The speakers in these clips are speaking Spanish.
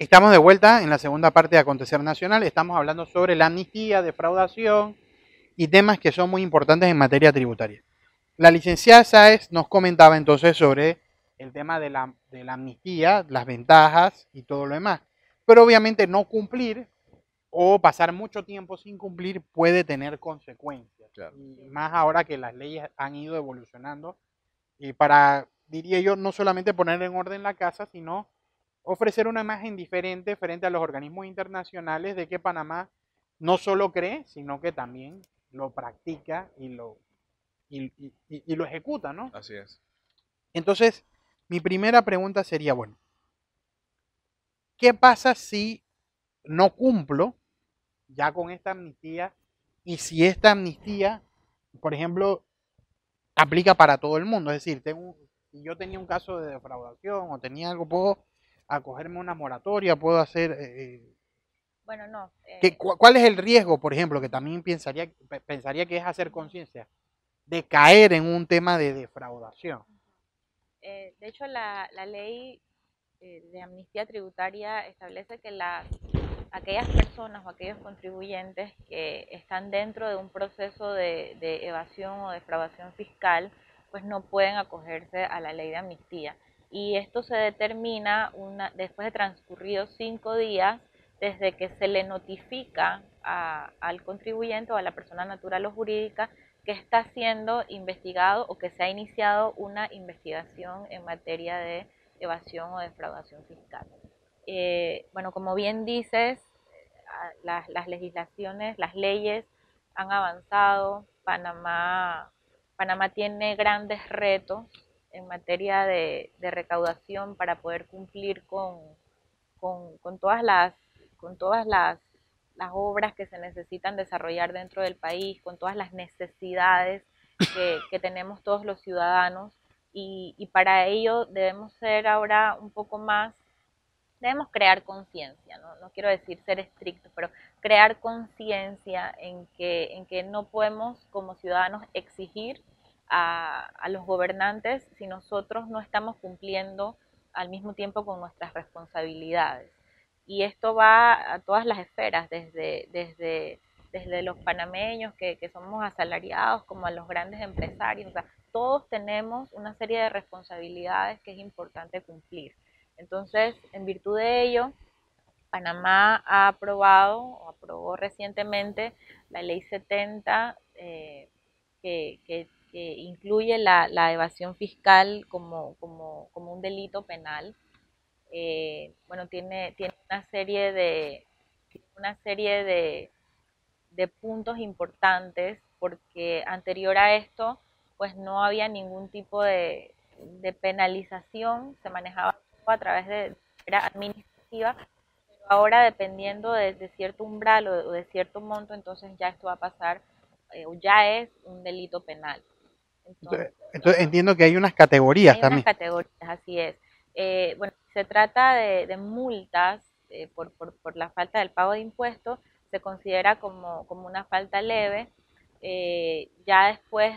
Estamos de vuelta en la segunda parte de Acontecer Nacional. Estamos hablando sobre la amnistía, defraudación y temas que son muy importantes en materia tributaria. La licenciada Sáez nos comentaba entonces sobre el tema de la amnistía, las ventajas y todo lo demás. Pero obviamente no cumplir o pasar mucho tiempo sin cumplir puede tener consecuencias. Claro. Y más ahora que las leyes han ido evolucionando y para, diría yo, no solamente poner en orden la casa, sino ofrecer una imagen diferente frente a los organismos internacionales de que Panamá no solo cree, sino que también lo practica y lo ejecuta, ¿no? Así es. Entonces, mi primera pregunta sería, bueno, ¿qué pasa si no cumplo ya con esta amnistía y si esta amnistía, por ejemplo, aplica para todo el mundo? Es decir, si yo tenía un caso de defraudación o tenía algo, puedo acogerme a una moratoria, puedo hacer... Bueno, no. ¿Cuál es el riesgo, por ejemplo, que también pensaría que es hacer conciencia, de caer en un tema de defraudación? De hecho, la ley de amnistía tributaria establece que aquellas personas o aquellos contribuyentes que están dentro de un proceso de evasión o defraudación fiscal, pues no pueden acogerse a la ley de amnistía. Y esto se determina después de transcurridos 5 días desde que se le notifica al contribuyente o a la persona natural o jurídica que está siendo investigado o que se ha iniciado una investigación en materia de evasión o defraudación fiscal. Bueno, como bien dices, las legislaciones, las leyes han avanzado. Panamá tiene grandes retos en materia de recaudación para poder cumplir con todas las obras que se necesitan desarrollar dentro del país, con todas las necesidades que tenemos todos los ciudadanos, y para ello debemos ser ahora un poco más, debemos crear conciencia, ¿no? Quiero decir ser estrictos, pero crear conciencia en que no podemos como ciudadanos exigir a los gobernantes si nosotros no estamos cumpliendo al mismo tiempo con nuestras responsabilidades. Y esto va a todas las esferas, desde los panameños que somos asalariados, como a los grandes empresarios. O sea, todos tenemos una serie de responsabilidades que es importante cumplir. Entonces, en virtud de ello, Panamá ha aprobado o aprobó recientemente la ley 70, que incluye la evasión fiscal como un delito penal. Bueno, tiene una serie de puntos importantes, porque anterior a esto pues no había ningún tipo de penalización, se manejaba a través era administrativa, pero ahora dependiendo de cierto umbral o de cierto monto, entonces ya esto va a pasar, o ya es un delito penal. Entonces entiendo que hay unas categorías Hay unas también. categorías, así es. Bueno, se trata de multas por la falta del pago de impuestos, se considera como una falta leve. Ya después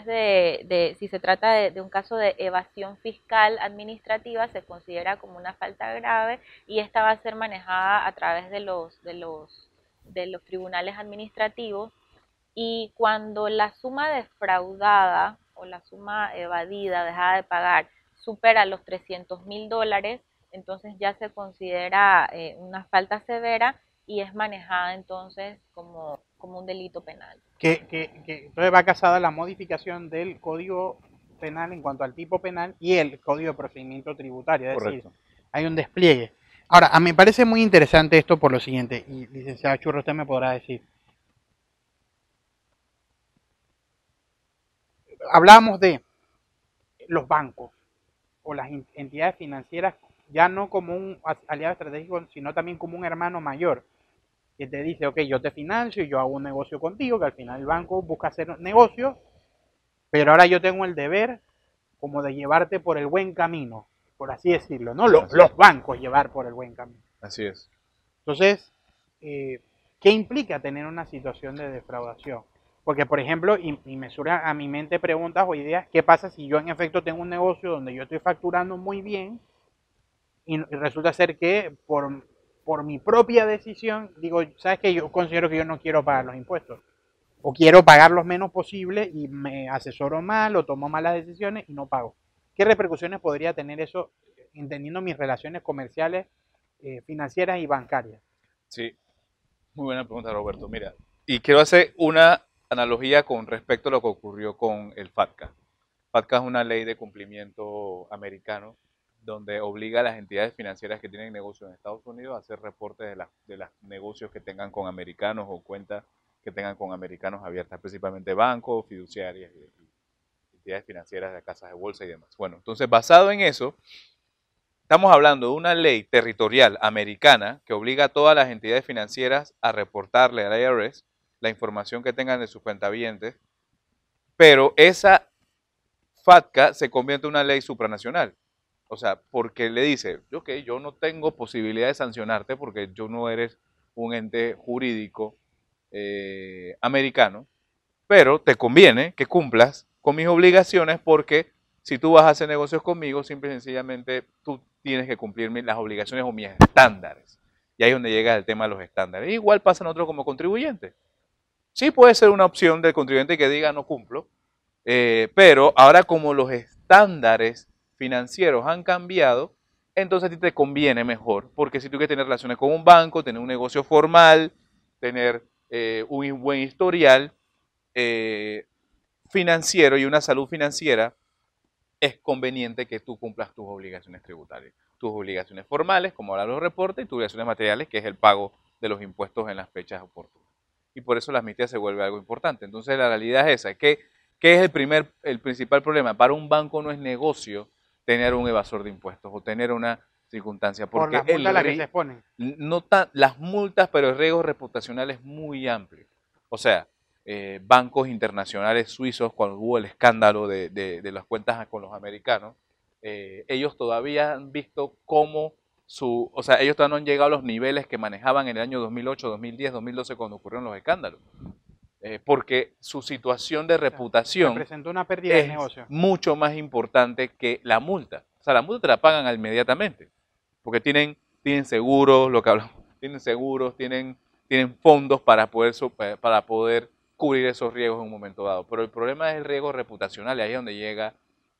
si se trata de un caso de evasión fiscal administrativa, se considera como una falta grave, y esta va a ser manejada a través de los tribunales administrativos. Y cuando la suma defraudada o la suma evadida, dejada de pagar, supera los $300,000, entonces ya se considera una falta severa y es manejada entonces como un delito penal. Entonces va casada la modificación del Código Penal en cuanto al tipo penal y el Código de Procedimiento Tributario. Es decir, Correcto. hay un despliegue. Ahora, a mí me parece muy interesante esto por lo siguiente, y licenciada Churro, usted me podrá decir. Hablábamos de los bancos o las entidades financieras ya no como un aliado estratégico, sino también como un hermano mayor que te dice, ok, yo te financio, yo hago un negocio contigo, que al final el banco busca hacer negocio, pero ahora yo tengo el deber como de llevarte por el buen camino, por así decirlo, ¿no? Los bancos llevar por el buen camino. Así es. Entonces, ¿qué implica tener una situación de defraudación? Porque, por ejemplo, y me surgen a mi mente preguntas o ideas, ¿qué pasa si yo en efecto tengo un negocio donde yo estoy facturando muy bien y resulta ser que por por mi propia decisión, digo, ¿sabes qué? Yo considero que yo no quiero pagar los impuestos. O quiero pagar lo menos posible y me asesoro mal o tomo malas decisiones y no pago. ¿Qué repercusiones podría tener eso entendiendo mis relaciones comerciales, financieras y bancarias? Sí, muy buena pregunta, Roberto. Mira, y quiero hacer una analogía con respecto a lo que ocurrió con el FATCA. FATCA es una ley de cumplimiento americano donde obliga a las entidades financieras que tienen negocios en Estados Unidos a hacer reportes de los negocios que tengan con americanos o cuentas que tengan con americanos abiertas, principalmente bancos, fiduciarias y entidades financieras de casas de bolsa y demás. Bueno, entonces basado en eso, estamos hablando de una ley territorial americana que obliga a todas las entidades financieras a reportarle al IRS la información que tengan de sus cuentavientes, pero esa FATCA se convierte en una ley supranacional. O sea, porque le dice, ok, yo no tengo posibilidad de sancionarte porque yo no eres un ente jurídico americano, pero te conviene que cumplas con mis obligaciones porque si tú vas a hacer negocios conmigo, simple y sencillamente tú tienes que cumplir las obligaciones o mis estándares. Y ahí es donde llega el tema de los estándares. Igual pasa en otro como contribuyente. Sí puede ser una opción del contribuyente que diga no cumplo, pero ahora como los estándares financieros han cambiado, entonces a ti te conviene mejor, porque si tú quieres tener relaciones con un banco, tener un negocio formal, tener un buen historial financiero y una salud financiera, es conveniente que tú cumplas tus obligaciones tributarias, tus obligaciones formales, como ahora los reportes, y tus obligaciones materiales, que es el pago de los impuestos en las fechas oportunas. Y por eso la amnistía se vuelve algo importante. Entonces la realidad es esa, ¿qué es el principal problema? Para un banco no es negocio tener un evasor de impuestos o tener una circunstancia, Por porque las multas a las que se exponen. las multas, pero el riesgo reputacional es muy amplio. O sea, bancos internacionales suizos, cuando hubo el escándalo de las cuentas con los americanos, ellos todavía han visto cómo o sea, ellos todavía no han llegado a los niveles que manejaban en el año 2008, 2010, 2012 cuando ocurrieron los escándalos. Porque su situación de reputación representó una pérdida de negocio. Mucho más importante que la multa. O sea, la multa te la pagan inmediatamente, porque tienen seguros, lo que hablamos, tienen seguros, tienen fondos para poder cubrir esos riesgos en un momento dado. Pero el problema es el riesgo reputacional y ahí es donde llega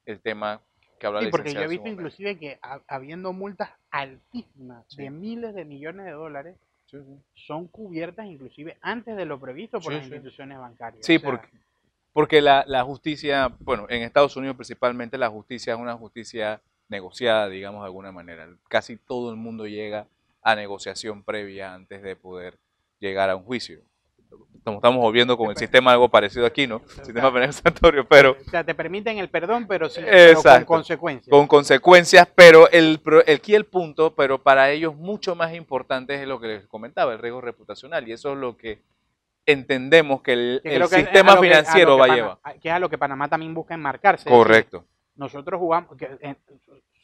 el tema que habla la licenciada. Sí, porque yo he visto inclusive que habiendo multas altísimas de miles de millones de dólares, son cubiertas inclusive antes de lo previsto por las instituciones bancarias. Sí, porque la justicia, bueno, en Estados Unidos principalmente la justicia es una justicia negociada, digamos de alguna manera. Casi todo el mundo llega a negociación previa antes de poder llegar a un juicio. Estamos volviendo con el sistema algo parecido aquí, ¿no? Sistema penal sanatorio, pero... O sea, te permiten el perdón, pero con consecuencias. Con consecuencias, pero aquí el punto, pero para ellos mucho más importante es lo que les comentaba, el riesgo reputacional, y eso es lo que entendemos que el sistema financiero va a llevar. Que es a lo que Panamá también busca enmarcarse. Correcto. Nosotros jugamos,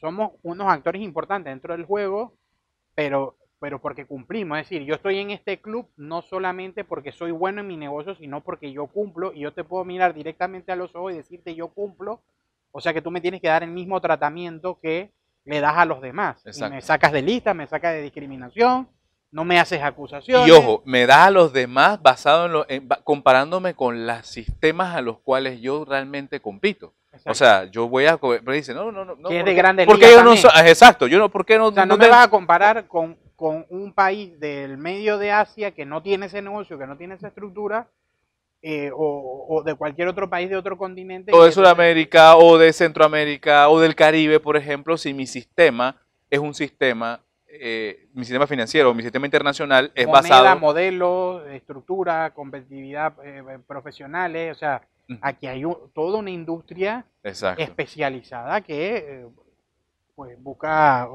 somos unos actores importantes dentro del juego, pero porque cumplimos. Es decir, yo estoy en este club no solamente porque soy bueno en mi negocio, sino porque yo cumplo y yo te puedo mirar directamente a los ojos y decirte yo cumplo. O sea que tú me tienes que dar el mismo tratamiento que le das a los demás. Y me sacas de lista, me sacas de discriminación, no me haces acusaciones. Y ojo, me das a los demás basado comparándome con los sistemas a los cuales yo realmente compito. Exacto. O sea, yo voy a... Pero dice, no. Que es de grandes ligas ellos no son, exacto, yo no, ¿por qué no? O sea, no me vas a comparar con un país del medio de Asia que no tiene ese negocio, que no tiene esa estructura, o de cualquier otro país de otro continente. O de Sudamérica, o de Centroamérica, o del Caribe, por ejemplo, si mi sistema es un sistema, mi sistema financiero, mi sistema internacional es basado... modelo, estructura, competitividad profesionales, o sea... Aquí hay toda una industria especializada que pues busca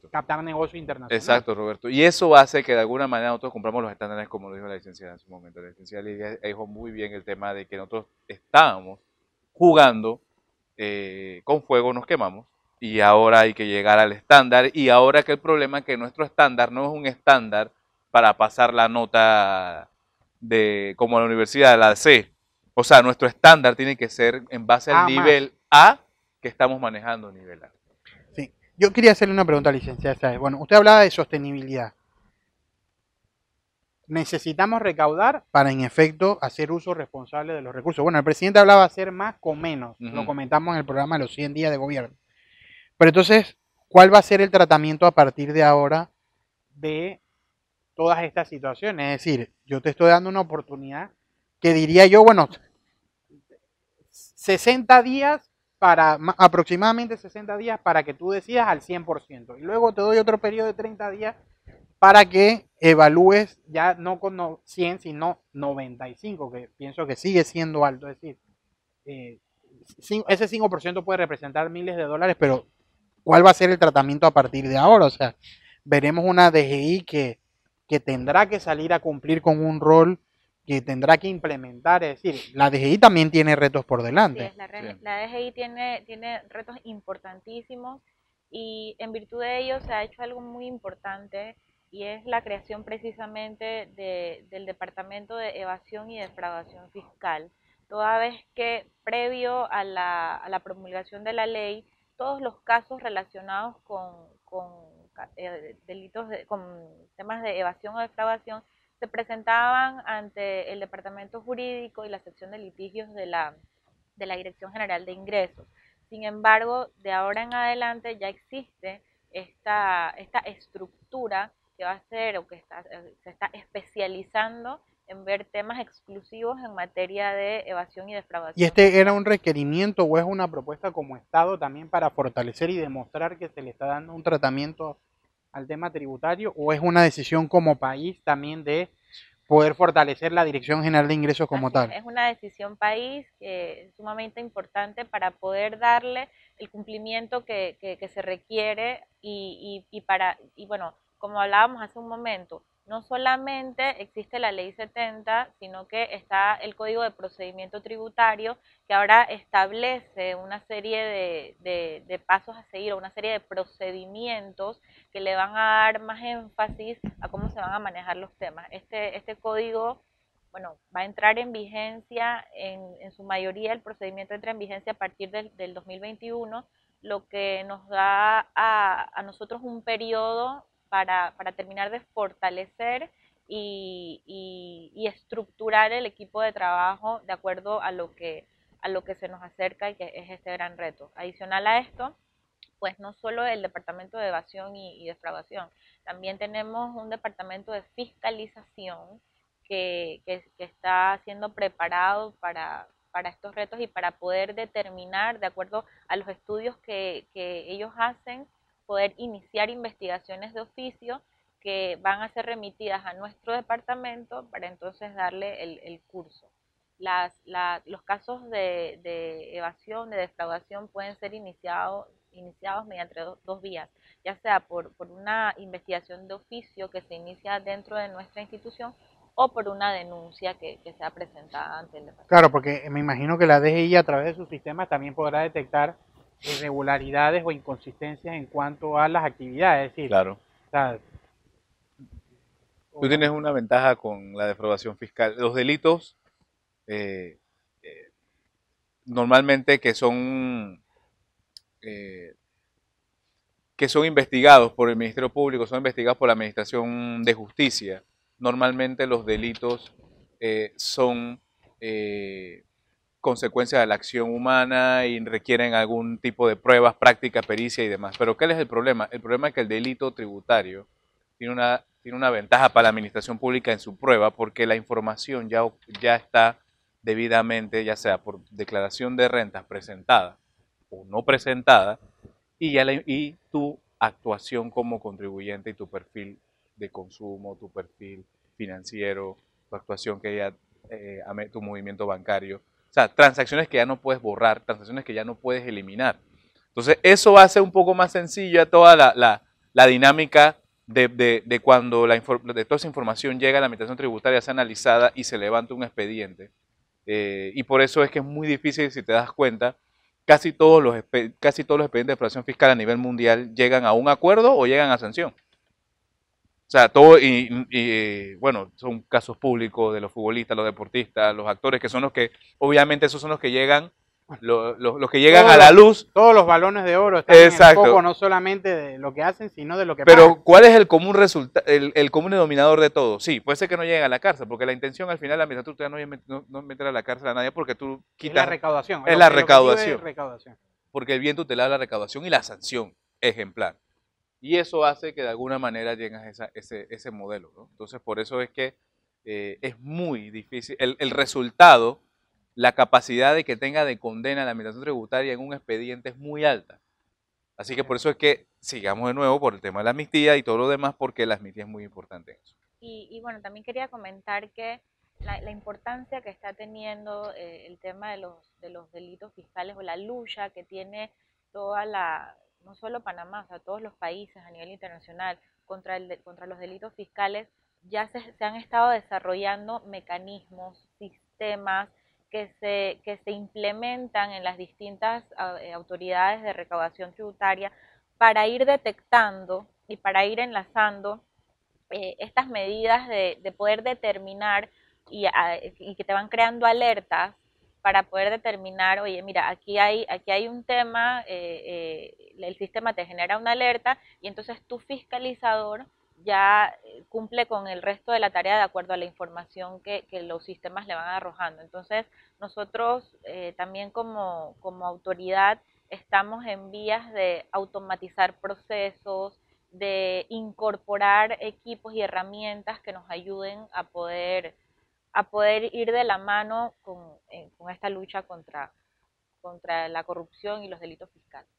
captar negocio internacional. Exacto, Roberto. Y eso hace que de alguna manera nosotros compramos los estándares, como lo dijo la licenciada en su momento. La licenciada Lidia dijo muy bien el tema de que nosotros estábamos jugando con fuego, nos quemamos, y ahora hay que llegar al estándar. Y ahora que el problema es que nuestro estándar no es un estándar para pasar la nota como la universidad, la C. O sea, nuestro estándar tiene que ser en base al nivel A que estamos manejando nivel A. Sí. Yo quería hacerle una pregunta, licenciada. Bueno, usted hablaba de sostenibilidad. necesitamos recaudar para en efecto hacer uso responsable de los recursos. Bueno, el presidente hablaba de hacer más con menos, lo comentamos en el programa de los 100 días de gobierno. Pero entonces, ¿cuál va a ser el tratamiento a partir de ahora de todas estas situaciones? Es decir, yo te estoy dando una oportunidad que diría yo, bueno, 60 días aproximadamente 60 días para que tú decidas al 100%. Y luego te doy otro periodo de 30 días para que evalúes ya no con 100, sino 95, que pienso que sigue siendo alto. Es decir, ese 5% puede representar miles de dólares, pero ¿cuál va a ser el tratamiento a partir de ahora? O sea, veremos una DGI que tendrá que salir a cumplir con un rol que tendrá que implementar. Es decir, la DGI también tiene retos por delante. Sí, la DGI tiene retos importantísimos y en virtud de ello se ha hecho algo muy importante y es la creación precisamente del Departamento de Evasión y Defraudación Fiscal, toda vez que previo a la promulgación de la ley, todos los casos relacionados con delitos, con temas de evasión o defraudación, se presentaban ante el Departamento Jurídico y la sección de litigios de la Dirección General de Ingresos. Sin embargo, de ahora en adelante ya existe esta estructura que va a ser o que se está especializando en ver temas exclusivos en materia de evasión y defraudación. ¿Y este era un requerimiento o es una propuesta como Estado también para fortalecer y demostrar que se le está dando un tratamiento al tema tributario, o es una decisión como país también de poder fortalecer la Dirección General de Ingresos como tal? Es una decisión país sumamente importante para poder darle el cumplimiento que se requiere y bueno, como hablábamos hace un momento, no solamente existe la ley 70, sino que está el Código de Procedimiento Tributario, que ahora establece una serie de pasos a seguir, o una serie de procedimientos que le van a dar más énfasis a cómo se van a manejar los temas. Este código, bueno, va a entrar en vigencia, en su mayoría el procedimiento entra en vigencia a partir del 2021, lo que nos da a nosotros un periodo para terminar de fortalecer y estructurar el equipo de trabajo de acuerdo a lo que se nos acerca y que es este gran reto. Adicional a esto, pues no solo el departamento de evasión y defraudación, también tenemos un departamento de fiscalización que está siendo preparado para estos retos y para poder determinar, de acuerdo a los estudios que ellos hacen, poder iniciar investigaciones de oficio que van a ser remitidas a nuestro departamento para entonces darle el curso. Los casos de evasión, de defraudación pueden ser iniciados mediante dos vías, ya sea por una investigación de oficio que se inicia dentro de nuestra institución o por una denuncia que sea presentada ante el departamento. Claro, porque me imagino que la DGI a través de sus sistemas también podrá detectar irregularidades o inconsistencias en cuanto a las actividades. Es decir, claro. O sea, Tú tienes una ventaja con la defraudación fiscal. Los delitos normalmente que son investigados por el Ministerio Público, son investigados por la Administración de Justicia. Normalmente los delitos son consecuencia de la acción humana y requieren algún tipo de pruebas, práctica, pericia y demás. Pero ¿cuál es el problema? El problema es que el delito tributario tiene una ventaja para la administración pública en su prueba porque la información ya está debidamente, ya sea por declaración de rentas presentada o no presentada, y tu actuación como contribuyente y tu perfil de consumo, tu perfil financiero, tu actuación que ya, tu movimiento bancario. O sea, transacciones que ya no puedes borrar, transacciones que ya no puedes eliminar. Entonces, eso va a ser un poco más sencilla toda la dinámica de cuando de toda esa información llega a la administración tributaria, sea analizada y se levanta un expediente. Y por eso es que es muy difícil, si te das cuenta, casi todos los expedientes de defraudación fiscal a nivel mundial llegan a un acuerdo o llegan a sanción. O sea, todo, bueno, son casos públicos de los futbolistas, los deportistas, los actores, que son los que, obviamente esos son los que llegan los que llegan Todos a la los- luz. Todos los balones de oro están en Exacto. el foco no solamente de lo que hacen, sino de lo que Pero pagan. ¿cuál es el común el común denominador de todo? Sí, puede ser que no lleguen a la cárcel, porque la intención al final de la administración tributaria no es meter a la cárcel a nadie porque tú Es la quitas, recaudación. es la El objetivo es recaudación. recaudación. porque el bien tutelar la recaudación y la sanción ejemplar. Y eso hace que de alguna manera llegues a ese modelo, ¿no? Entonces, por eso es que es muy difícil. El resultado, la capacidad de que tenga de condena la administración tributaria en un expediente es muy alta. Así que por eso es que sigamos de nuevo por el tema de la amnistía y todo lo demás, porque la amnistía es muy importante en eso. Y bueno, también quería comentar que la importancia que está teniendo el tema de los delitos fiscales o la lucha que tiene toda no solo Panamá, o sea, todos los países a nivel internacional contra los delitos fiscales, ya se han estado desarrollando mecanismos, sistemas que se implementan en las distintas autoridades de recaudación tributaria para ir detectando y para ir enlazando estas medidas de poder determinar y que te van creando alertas para poder determinar, oye, mira, aquí hay un tema, el sistema te genera una alerta y entonces tu fiscalizador ya cumple con el resto de la tarea de acuerdo a la información que los sistemas le van arrojando. Entonces, nosotros también como autoridad estamos en vías de automatizar procesos, de incorporar equipos y herramientas que nos ayuden a poder ir de la mano con esta lucha contra la corrupción y los delitos fiscales.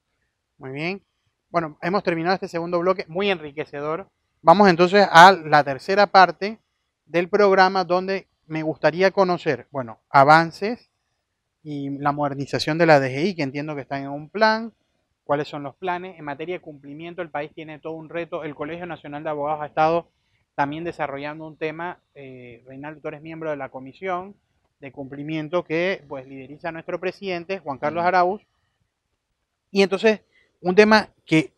Muy bien. Bueno, hemos terminado este segundo bloque, muy enriquecedor. Vamos entonces a la tercera parte del programa donde me gustaría conocer, bueno, avances y la modernización de la DGI, que entiendo que están en un plan. ¿Cuáles son los planes? En materia de cumplimiento, el país tiene todo un reto. El Colegio Nacional de Abogados ha estado también desarrollando un tema. Reinaldo, tú eres miembro de la comisión de cumplimiento que pues lideriza nuestro presidente, Juan Carlos Arauz. Y entonces, un tema que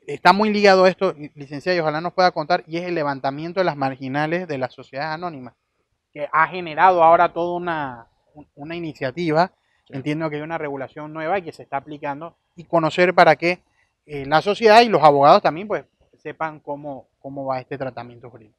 está muy ligado a esto, licenciado, y ojalá nos pueda contar, y es el levantamiento de las marginales de las sociedades anónimas, que ha generado ahora toda una iniciativa. Sí. Entiendo que hay una regulación nueva y que se está aplicando, y conocer para que la sociedad y los abogados también pues sepan cómo va este tratamiento jurídico.